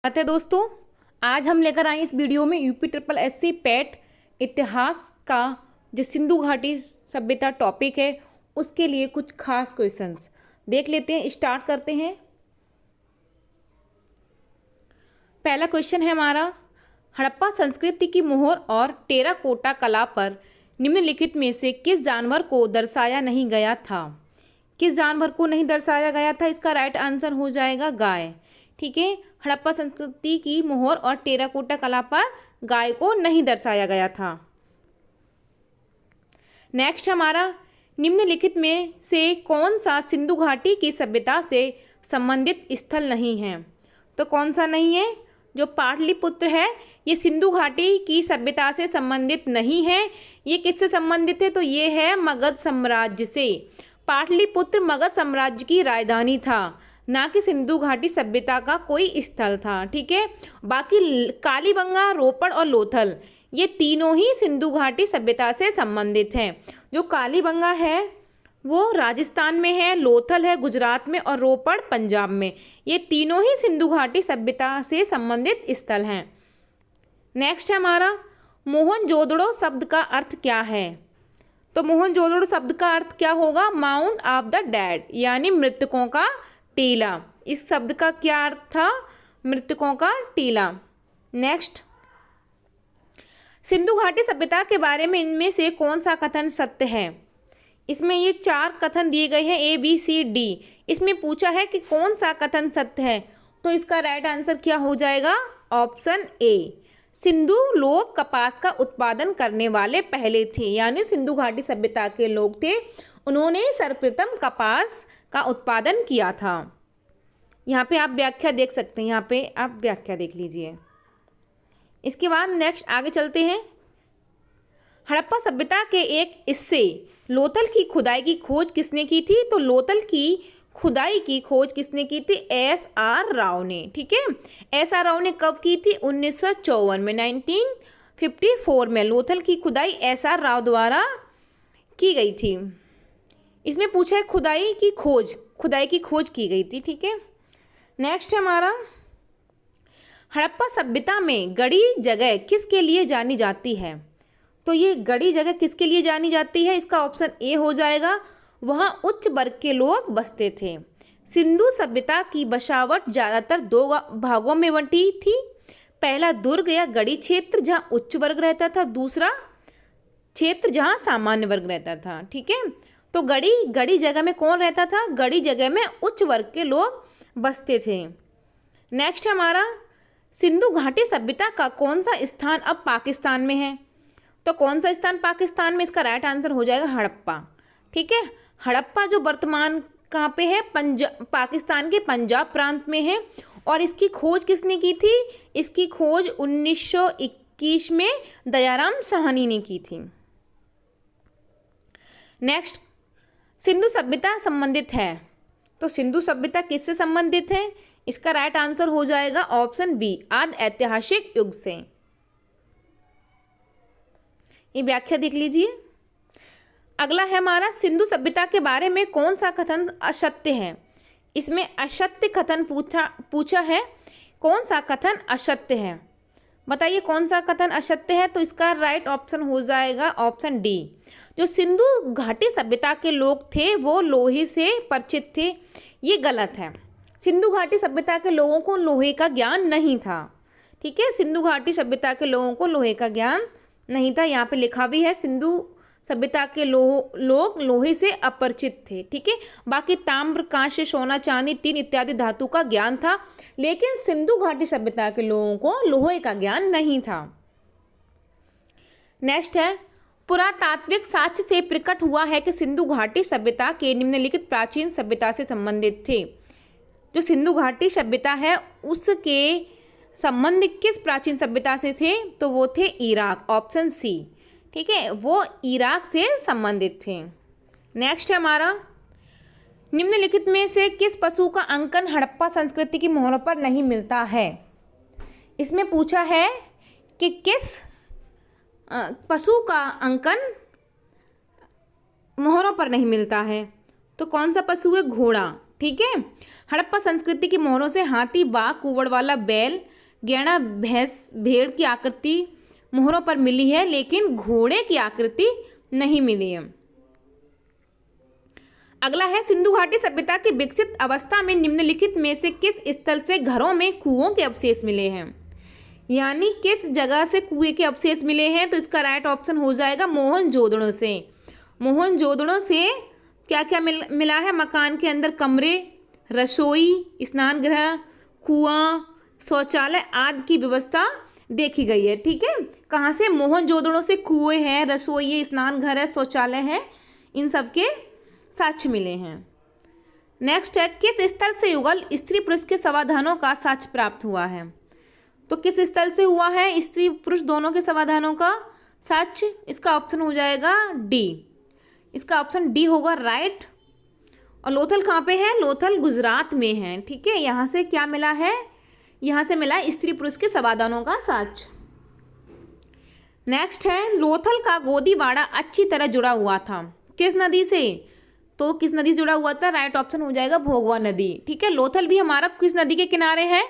बात है दोस्तों, आज हम लेकर आए इस वीडियो में यूपी ट्रिपल एससी पेट इतिहास का जो सिंधु घाटी सभ्यता टॉपिक है उसके लिए कुछ खास क्वेश्चंस देख लेते हैं। स्टार्ट करते हैं। पहला क्वेश्चन है हमारा, हड़प्पा संस्कृति की मोहर और टेराकोटा कला पर निम्नलिखित में से किस जानवर को दर्शाया नहीं गया था? किस जानवर को नहीं दर्शाया गया था? इसका राइट आंसर हो जाएगा गाय। ठीक है, हड़प्पा संस्कृति की मोहर और टेराकोटा कला पर गाय को नहीं दर्शाया गया था। नेक्स्ट हमारा, निम्नलिखित में से कौन सा सिंधु घाटी की सभ्यता से संबंधित स्थल नहीं है? तो कौन सा नहीं है? जो पाटलिपुत्र है ये सिंधु घाटी की सभ्यता से संबंधित नहीं है। ये किससे संबंधित है? तो ये है मगध साम्राज्य से। पाटलिपुत्र मगध साम्राज्य की राजधानी था, ना कि सिंधु घाटी सभ्यता का कोई स्थल था। ठीक है, बाकी कालीबंगा, रोपड़ और लोथल ये तीनों ही सिंधु घाटी सभ्यता से संबंधित हैं। जो कालीबंगा है वो राजस्थान में है, लोथल है गुजरात में और रोपड़ पंजाब में। ये तीनों ही सिंधु घाटी सभ्यता से संबंधित स्थल हैं। नेक्स्ट है हमारा, मोहनजोदड़ो शब्द का अर्थ क्या है? तो मोहनजोदड़ो शब्द का अर्थ क्या होगा? माउंट ऑफ द डेड, यानी मृतकों का टीला। इस शब्द का क्या अर्थ था? मृतकों का टीला। नेक्स्ट, सिंधु घाटी सभ्यता के बारे में इनमें से कौन सा कथन सत्य है? इसमें ये 4 कथन दिए गए हैं, ABCD। इसमें पूछा है कि कौन सा कथन सत्य है, तो इसका राइट आंसर क्या हो जाएगा? Option A. सिंधु लोग कपास का उत्पादन करने वाले पहले थे, यानी सिंधु घाटी सभ्यता के लोग थे, उन्होंने सर्वप्रथम कपास का उत्पादन किया था। यहाँ पे आप व्याख्या देख सकते हैं, यहाँ पे आप व्याख्या देख लीजिए। इसके बाद नेक्स्ट आगे चलते हैं। हड़प्पा सभ्यता के एक हिस्से लोथल की खुदाई की खोज किसने की थी? तो लोथल की खुदाई की खोज किसने की थी? SR राव ने। ठीक है, SR राव ने कब की थी? 1954 में, 1954 में लोथल की खुदाई SR राव द्वारा की गई थी। इसमें पूछा है खुदाई की खोज की गई थी। ठीक है, नेक्स्ट है हमारा, हड़प्पा सभ्यता में गड़ी जगह किसके लिए जानी जाती है? तो ये गड़ी जगह किसके लिए जानी जाती है? इसका ऑप्शन ए हो जाएगा, वहाँ उच्च वर्ग के लोग बसते थे। सिंधु सभ्यता की बसावट ज़्यादातर 2 भागों में बंटी थी। पहला दुर्ग या गड़ी क्षेत्र जहाँ उच्च वर्ग रहता था, दूसरा क्षेत्र जहाँ सामान्य वर्ग रहता था। ठीक है, तो गड़ी जगह में कौन रहता था? गड़ी जगह में उच्च वर्ग के लोग बसते थे। नेक्स्ट हमारा, सिंधु घाटी सभ्यता का कौन सा स्थान अब पाकिस्तान में है? तो कौन सा स्थान पाकिस्तान में? इसका राइट आंसर हो जाएगा हड़प्पा। ठीक है, हड़प्पा जो वर्तमान कहाँ पे है? पाकिस्तान के पंजाब प्रांत में है। और इसकी खोज किसने की थी? इसकी खोज 1921 में दयाराम साहनी ने की थी। नेक्स्ट, सिंधु सभ्यता संबंधित है, तो सिंधु सभ्यता किससे संबंधित है? इसका राइट आंसर हो जाएगा ऑप्शन बी, आदि ऐतिहासिक युग से। ये व्याख्या देख लीजिए। अगला है हमारा, सिंधु सभ्यता के बारे में कौन सा कथन असत्य है? इसमें असत्य कथन पूछा है। कौन सा कथन असत्य है? बताइए कौन सा कथन असत्य है? तो इसका राइट ऑप्शन हो जाएगा ऑप्शन डी। जो सिंधु घाटी सभ्यता के लोग थे वो लोहे से परिचित थे। ये गलत है। सिंधु घाटी सभ्यता के लोगों को लोहे का ज्ञान नहीं था। ठीक है, सिंधु घाटी सभ्यता के लोगों को लोहे का ज्ञान नहीं था। यहाँ पे लिखा भी है सिंधु सभ्यता के लोग लोहे से अपरिचित थे। ठीक है, बाकी ताम्र, कांस्य, सोना, चांदी, टीन इत्यादि धातु का ज्ञान था, लेकिन सिंधु घाटी सभ्यता के लोगों को लोहे का ज्ञान नहीं था। नेक्स्ट है, पुरातात्विक साक्ष्य से प्रकट हुआ है कि सिंधु घाटी सभ्यता के निम्नलिखित प्राचीन सभ्यता से संबंधित थे। जो सिंधु घाटी सभ्यता है उसके संबंध किस प्राचीन सभ्यता से थे? तो वो थे इराक, ऑप्शन सी। ठीक है, वो इराक से संबंधित थे। नेक्स्ट है हमारा, निम्नलिखित में से किस पशु का अंकन हड़प्पा संस्कृति की मोहरों पर नहीं मिलता है? इसमें पूछा है कि किस पशु का अंकन मोहरों पर नहीं मिलता है, तो कौन सा पशु है? घोड़ा। ठीक है, हड़प्पा संस्कृति की मोहरों से हाथी, बाघ, कुंवर वाला बैल, गैंडा भैंस भेड़ की आकृति मोहरों पर मिली है, लेकिन घोड़े की आकृति नहीं मिली है। अगला है, सिंधु घाटी सभ्यता की विकसित अवस्था में निम्नलिखित में से किस स्थल से घरों में कुओं के अवशेष मिले हैं? यानी किस जगह से कुएं के अवशेष मिले हैं? तो इसका राइट ऑप्शन हो जाएगा मोहनजोदड़ो से। मोहनजोदड़ो से क्या क्या मिला है? मकान के अंदर कमरे, रसोई, स्नान गृह, कुआं, शौचालय आदि की व्यवस्था देखी गई है। ठीक है, कहाँ से? मोहनजोदड़ो से कुएं हैं, रसोई है, स्नान घर है, शौचालय है, इन सब के साक्ष्य मिले हैं। नेक्स्ट है, किस स्थल से युगल स्त्री पुरुष के समाधानों का साक्ष्य प्राप्त हुआ है? तो किस स्थल से हुआ है स्त्री पुरुष दोनों के समाधानों का साक्ष्य? इसका ऑप्शन हो जाएगा डी। इसका ऑप्शन डी होगा राइट। और लोथल कहाँ पे है? लोथल गुजरात में है। ठीक है, यहाँ से क्या मिला है? यहाँ से मिला स्त्री पुरुष के समाधानों का साक्ष्य। नेक्स्ट है, लोथल का गोदीवाड़ा अच्छी तरह जुड़ा हुआ था किस नदी से? तो किस नदी से जुड़ा हुआ था? राइट ऑप्शन हो जाएगा भोगवा नदी। ठीक है, लोथल भी हमारा किस नदी के किनारे है?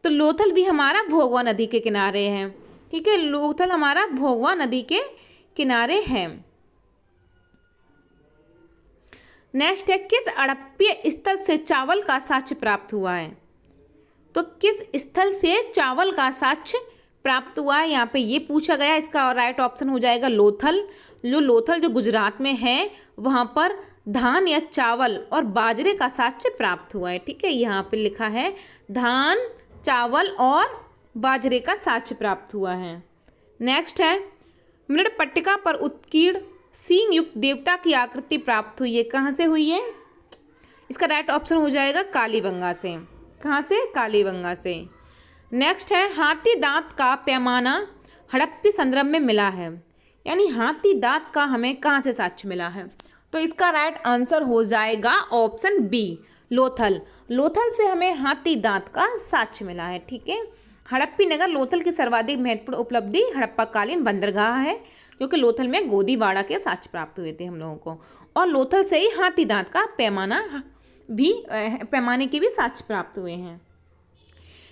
तो लोथल भी हमारा भोगवा नदी के किनारे है। ठीक है, लोथल हमारा भोगवा नदी के किनारे है। नेक्स्ट है, किस हड़प्पीय स्थल से चावल का साक्ष्य प्राप्त हुआ है? तो किस स्थल से चावल का साक्ष्य प्राप्त हुआ है, यहाँ पे ये पूछा गया। इसका राइट ऑप्शन हो जाएगा लोथल। लोथल जो गुजरात में है, वहाँ पर धान या चावल और बाजरे का साक्ष्य प्राप्त हुआ है। ठीक है, यहाँ पे लिखा है धान, चावल और बाजरे का साक्ष्य प्राप्त हुआ है। नेक्स्ट है, मृणपट्टिका पर उत्कीर्ण सींग युक्त देवता की आकृति प्राप्त हुई है, कहाँ से हुई है? इसका राइट ऑप्शन हो जाएगा कालीबंगा से। कहाँ से? कालीबंगा से। नेक्स्ट है, हाथी दांत का पैमाना हड़प्पी संदर्भ में मिला है, यानी हाथी दांत का हमें कहाँ से साक्ष्य मिला है? तो इसका राइट आंसर हो जाएगा ऑप्शन बी, लोथल। लोथल से हमें हाथी दांत का साक्ष्य मिला है। ठीक है, हड़प्पी नगर लोथल की सर्वाधिक महत्वपूर्ण उपलब्धि हड़प्पाकालीन बंदरगाह है, क्योंकि लोथल में गोदीवाड़ा के साक्ष्य प्राप्त हुए थे हम लोगों को, और लोथल से ही हाथी दांत का पैमाने के भी साक्ष्य प्राप्त हुए हैं।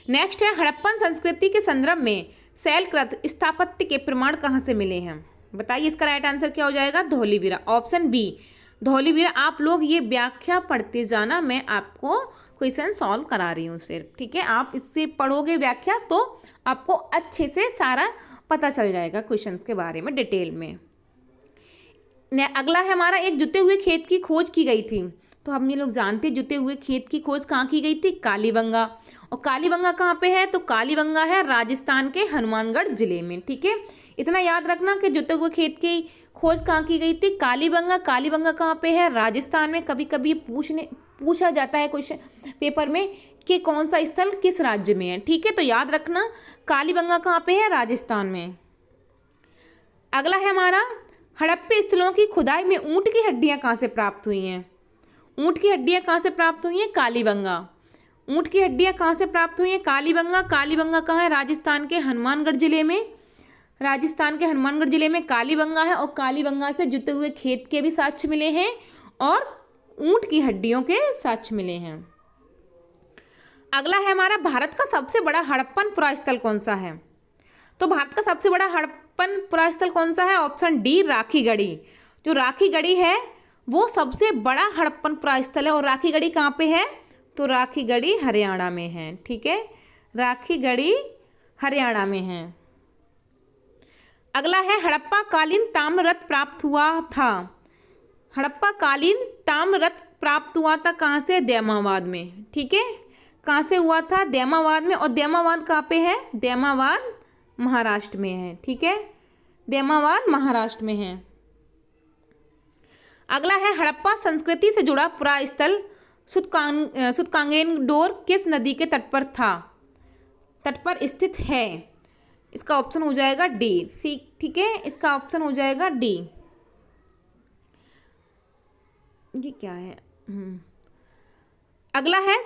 नेक्स्ट है, हड़प्पन संस्कृति के संदर्भ में शैलकृत स्थापत्य के प्रमाण कहाँ से मिले हैं? बताइए, इसका राइट आंसर क्या हो जाएगा? Dholavira, option B Dholavira. आप लोग ये व्याख्या पढ़ते जाना, मैं आपको क्वेश्चन सॉल्व करा रही हूँ सिर्फ। ठीक है, आप इससे पढ़ोगे व्याख्या तो आपको अच्छे से सारा पता चल जाएगा क्वेश्चन के बारे में डिटेल में। अगला है हमारा, एक जुते हुए खेत की खोज की गई थी। तो हम ये लोग जानते हैं जुते हुए खेत की खोज कहाँ की गई थी? कालीबंगा। और कालीबंगा कहाँ पे है? तो कालीबंगा है राजस्थान के हनुमानगढ़ जिले में। ठीक है, इतना याद रखना कि जुते हुए खेत की खोज कहाँ की गई थी? कालीबंगा। कालीबंगा कहाँ पे है? राजस्थान में। कभी कभी पूछा जाता है क्वेश्चन पेपर में कि कौन सा स्थल किस राज्य में है। ठीक है, तो याद रखना कालीबंगा कहाँ पे है? राजस्थान में। अगला है हमारा, हड़प्पी स्थलों की खुदाई में ऊँट की हड्डियाँ कहाँ से प्राप्त हुई हैं? ऊँट की हड्डियाँ कहाँ से प्राप्त हुई हैं? कालीबंगा। ऊँट की हड्डियाँ कहाँ से प्राप्त हुई हैं? कालीबंगा। कालीबंगा कहाँ है? राजस्थान के हनुमानगढ़ जिले में। राजस्थान के हनुमानगढ़ जिले में कालीबंगा है, और कालीबंगा से जुते हुए खेत के भी साक्ष्य मिले हैं और ऊँट की हड्डियों के साक्ष्य मिले हैं। अगला है हमारा, भारत का सबसे बड़ा हड़प्पन पुरास्थल कौन सा है? तो भारत का सबसे बड़ा हड़प्पन पुरास्थल कौन सा है? Option D, Rakhigarhi. जो राखीगढ़ी है वो सबसे बड़ा हड़प्पन पुरास्थल है। और राखीगढ़ी कहाँ पे है? तो राखीगढ़ी हरियाणा में है। ठीक है, राखीगढ़ी हरियाणा में है। अगला है, हड़प्पा कालीन ताम्ररथ प्राप्त हुआ था। हड़प्पा कालीन ताम्ररथ प्राप्त हुआ था कहाँ से? दैमावाद में। ठीक है, कहाँ से हुआ था? दैमावाद में। और दैमावाद कहाँ पे है? दैमावाद महाराष्ट्र में है। ठीक है, दैमावाद महाराष्ट्र में है। अगला है, हड़प्पा संस्कृति से जुड़ा पुरास्थल सुतकांगेनडोर किस नदी के तट पर था? तट पर स्थित है। इसका ऑप्शन हो जाएगा डी। ठीक है, इसका ऑप्शन हो जाएगा डी। ये क्या है? अगला है,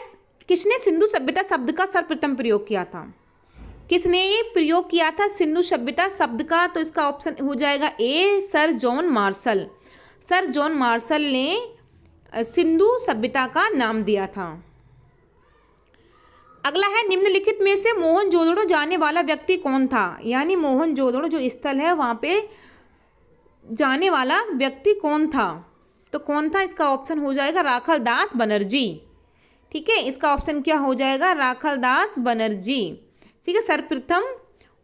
किसने सिंधु सभ्यता शब्द का सर्वप्रथम प्रयोग किया था? किसने ये प्रयोग किया था सिंधु सभ्यता शब्द का? तो इसका ऑप्शन हो जाएगा A, sir John Marshall. Sir John Marshall ने सिंधु सभ्यता का नाम दिया था। अगला है निम्नलिखित में से मोहनजोदड़ो जाने वाला व्यक्ति कौन था, यानी मोहनजोदड़ो जो स्थल है वहाँ पे जाने वाला व्यक्ति कौन था, तो कौन था, इसका ऑप्शन हो जाएगा राखालदास बनर्जी। ठीक है, इसका ऑप्शन क्या हो जाएगा, राखालदास बनर्जी। ठीक है, सर्वप्रथम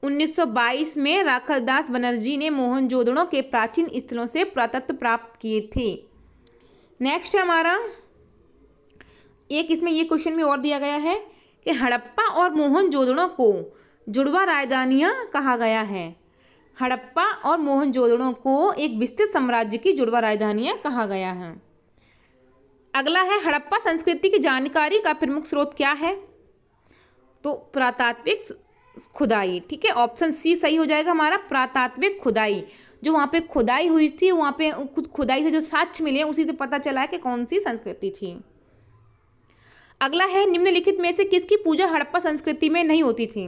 1922 में राखालदास बनर्जी ने मोहनजोदड़ो के प्राचीन स्थलों से पुरातत्व प्राप्त किए थे। नेक्स्ट है हमारा एक, इसमें ये क्वेश्चन में और दिया गया है कि हड़प्पा और मोहनजोदड़ो को जुड़वा राजधानियाँ कहा गया है। हड़प्पा और मोहनजोदड़ो को एक विस्तृत साम्राज्य की जुड़वा राजधानियाँ कहा गया है। अगला है हड़प्पा संस्कृति की जानकारी का प्रमुख स्रोत क्या है, तो पुरातात्विक खुदाई। ठीक है, ऑप्शन सी सही हो जाएगा हमारा, पुरातात्विक खुदाई। जो वहाँ पे खुदाई हुई थी, वहाँ पे कुछ खुदाई से जो साक्ष्य मिले उसी से पता चला है कि कौन सी संस्कृति थी। अगला है निम्नलिखित में से किसकी पूजा हड़प्पा संस्कृति में नहीं होती थी,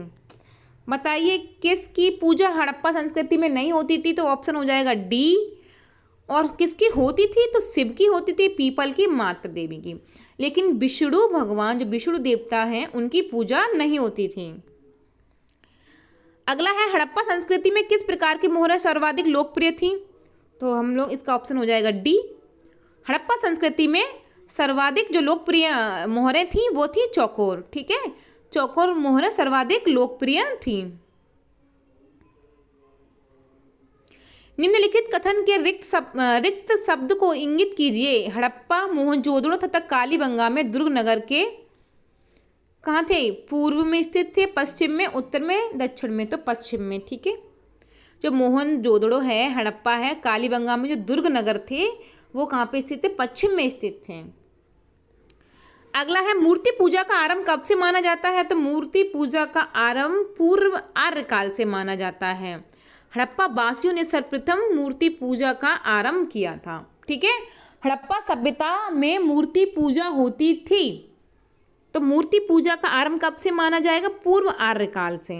बताइए किसकी पूजा हड़प्पा संस्कृति में नहीं होती थी, तो ऑप्शन हो जाएगा डी। और किसकी होती थी, तो शिव की होती थी, पीपल की, मातृ देवी की। लेकिन विष्णु भगवान जो विष्णु देवता हैं उनकी पूजा नहीं होती थी। अगला है हड़प्पा संस्कृति में किस प्रकार की मोहरें सर्वाधिक लोकप्रिय थी, तो हम लोग इसका ऑप्शन हो जाएगा डी। हड़प्पा संस्कृति में सर्वाधिक जो लोकप्रिय मोहरें थी वो थी चौकोर। ठीक है, चौकोर मोहरें सर्वाधिक लोकप्रिय थी। निम्नलिखित कथन के रिक्त शब्द को इंगित कीजिए। हड़प्पा, मोहनजोदड़ो तथा कालीबंगा में दुर्ग नगर के कहाँ थे, पूर्व में स्थित थे, पश्चिम में, उत्तर में, दक्षिण में, तो पश्चिम में। ठीक है, जो मोहनजोदड़ो है, हड़प्पा है, कालीबंगा में जो दुर्ग नगर थे वो कहाँ पे स्थित थे, पश्चिम में स्थित थे। अगला है मूर्ति पूजा का आरंभ कब से माना जाता है, तो मूर्ति पूजा का आरंभ पूर्व आर्यकाल से माना जाता है। हड़प्पा वासियों ने सर्वप्रथम मूर्ति पूजा का आरंभ किया था। ठीक है, हड़प्पा सभ्यता में मूर्ति पूजा होती थी, तो मूर्ति पूजा का आरंभ कब से माना जाएगा, पूर्व आर्यकाल से।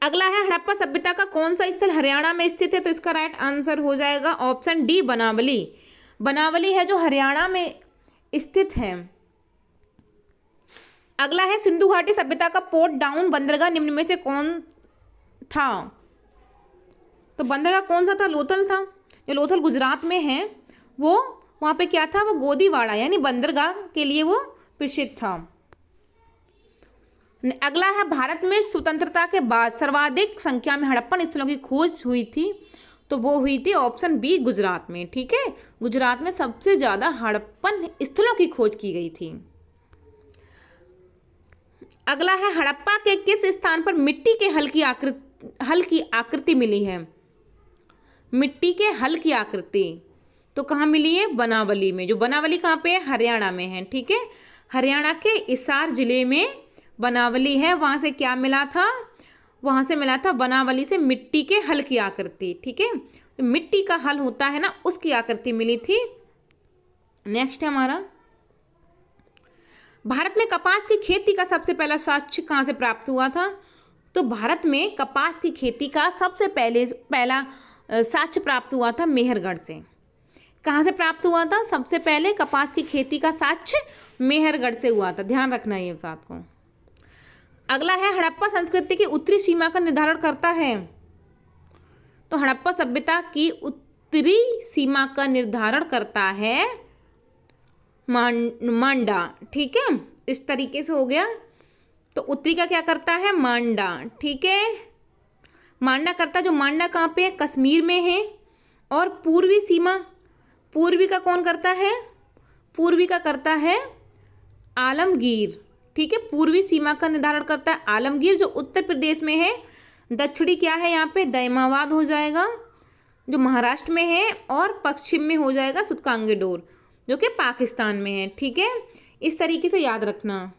अगला है हड़प्पा सभ्यता का कौन सा स्थल हरियाणा में स्थित है, तो इसका राइट आंसर हो जाएगा ऑप्शन डी, बनावली। बनावली है जो हरियाणा में स्थित है। अगला है सिंधु घाटी सभ्यता का पोर्ट डाउन बंदरगाह निम्न में से कौन था, तो बंदरगाह कौन सा था, लोथल था। जो लोथल गुजरात में है वो वहाँ पे क्या था, वो गोदीवाड़ा यानी बंदरगाह के लिए वो प्रसिद्ध था। अगला है भारत में स्वतंत्रता के बाद सर्वाधिक संख्या में हड़प्पन स्थलों की खोज हुई थी, तो वो हुई थी ऑप्शन बी, गुजरात में। ठीक है, गुजरात में सबसे ज़्यादा हड़प्पन स्थलों की खोज की गई थी। अगला है हड़प्पा के किस स्थान पर मिट्टी के हल की आकृति मिली है, मिट्टी के हल की आकृति तो कहाँ मिली है, बनावली में। जो बनावली कहाँ पे है, हरियाणा में है। ठीक है, हरियाणा के हिसार जिले में बनावली है, वहाँ से क्या मिला था, वहाँ से मिला था बनावली से मिट्टी के हल की आकृति। ठीक है, तो मिट्टी का हल होता है ना, उसकी आकृति मिली थी। नेक्स्ट है हमारा, भारत में कपास की खेती का सबसे पहला साक्ष्य कहाँ से प्राप्त हुआ था, तो भारत में कपास की खेती का सबसे पहला साक्ष्य प्राप्त हुआ था मेहरगढ़ से। कहाँ से प्राप्त हुआ था, सबसे पहले कपास की खेती का साक्ष्य मेहरगढ़ से हुआ था, ध्यान रखना ये बात को। अगला है हड़प्पा संस्कृति की उत्तरी सीमा का निर्धारण करता है, तो हड़प्पा सभ्यता की उत्तरी सीमा का निर्धारण करता है मांडा। ठीक है, इस तरीके से हो गया, तो उत्तरी का क्या करता है, मांडा। ठीक है, मांडा करता, जो मांडा कहाँ पे है, कश्मीर में है। और पूर्वी सीमा, पूर्वी का कौन करता है, पूर्वी का करता है आलमगीर। ठीक है, पूर्वी सीमा का निर्धारण करता है आलमगीर, जो उत्तर प्रदेश में है। दक्षिणी क्या है यहाँ पे, दैमाबाद हो जाएगा जो महाराष्ट्र में है, और पश्चिम में हो जाएगा सुतकांगेडोर जो कि पाकिस्तान में है। ठीक है, इस तरीके से याद रखना,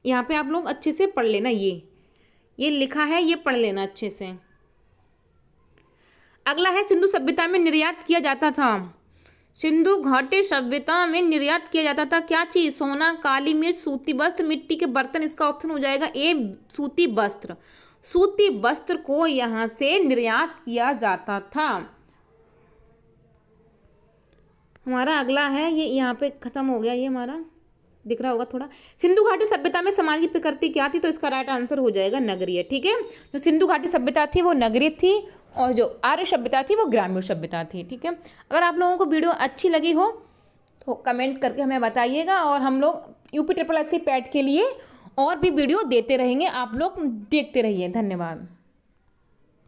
यहाँ पे आप लोग अच्छे से पढ़ लेना, ये लिखा है, ये पढ़ लेना अच्छे से। अगला है सिंधु सभ्यता में निर्यात किया जाता था, सिंधु घाटी सभ्यता में निर्यात किया जाता था क्या चीज़, सोना, काली मिर्च, सूती वस्त्र, मिट्टी के बर्तन। इसका ऑप्शन हो जाएगा ए, सूती वस्त्र। सूती वस्त्र को यहाँ से निर्यात किया जाता था। हमारा अगला है, ये यहाँ पे ख़त्म हो गया ये हमारा दिख रहा होगा थोड़ा। सिंधु घाटी सभ्यता में समाज की प्रकृति क्या थी, तो इसका राइट आंसर हो जाएगा नगरीय। ठीक है, जो सिंधु घाटी सभ्यता थी वो नगरीय थी और जो आर्य सभ्यता थी वो ग्रामीण सभ्यता थी। ठीक है, अगर आप लोगों को वीडियो अच्छी लगी हो तो कमेंट करके हमें बताइएगा, और हम लोग यूपी SSSC पैट के लिए और भी वीडियो देते रहेंगे, आप लोग देखते रहिए। धन्यवाद।